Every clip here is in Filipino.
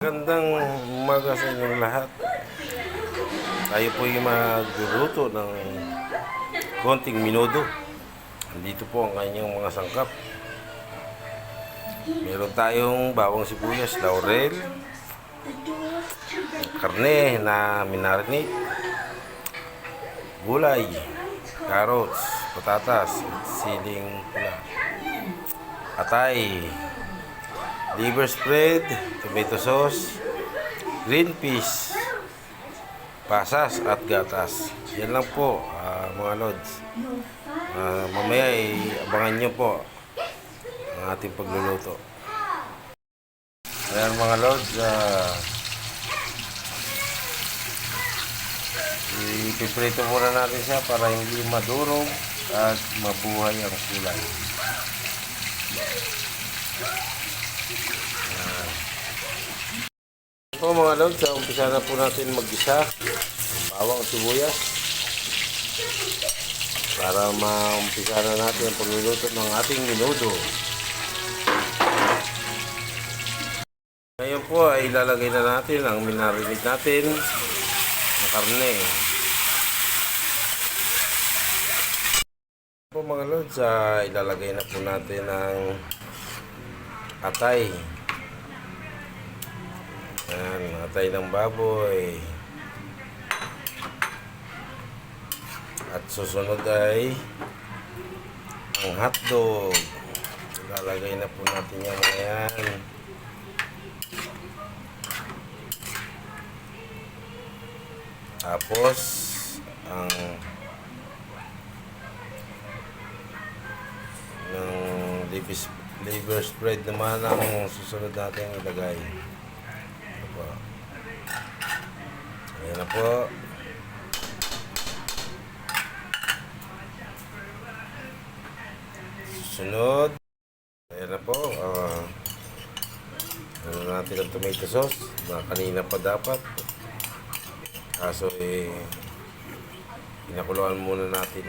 Magandang umaga sa inyong lahat. Tayo po ay magluluto ng konting minudo. Andito po ang kanyang mga sangkap. Meron tayong bawang sibuyas, laurel, karne na minarinate, gulay, carrots, patatas, siling pula, atay, liver spread, tomato sauce, green peas, pasas at gatas. Yan lang po, mga lods. Mamaya abangan nyo po ang ating pagluluto. Ayan mga lods, ipiprito muna natin siya para hindi madurog at mabuhay ang kulay. Po mga lods, umpisa na po natin mag-isa ang bawang sibuyas para maumpisa na natin ang pagluluto ng ating minudo. Ngayon po ay ilalagay na natin ang minarinate natin na karne. Po mga lods, ilalagay na po natin ang atay. Ayan, atay ng baboy. At susunod ay ang hotdog. Ilalagay na po natin yung mga yan. Tapos ang liver spread naman ang susunod natin ilagay. Ayan na po. Susunod. Ayan na po. Ano natin ang tomato sauce. Kanina pa dapat. Kaso pinakuluan muna natin.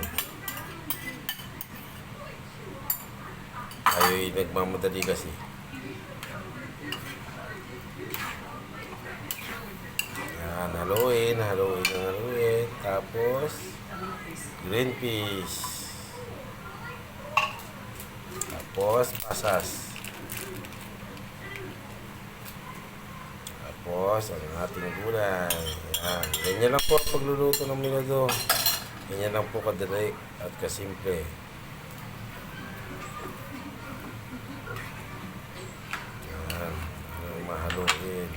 Tayo nagmamadali kasi. Haluin. Tapos green peas. Tapos pasas. Tapos ang ating gulay. Yan. Ganyan lang po ang pagluluto ng minudo. Ganyan lang po kadali at kasimple. Yan. Mahaluin.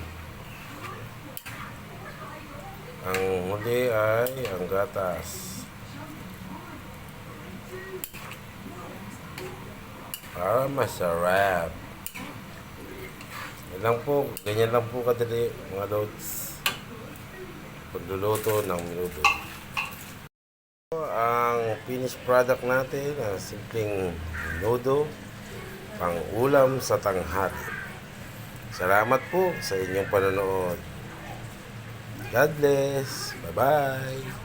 Ang huli ay ang gatas. Para masarap. Ganyan lang po kadali mga lods. Pagluluto ng minudo. Ang finished product natin, ang simpleng minudo, pang ulam sa tanghali. Salamat po sa inyong panonood. God bless. Bye-bye.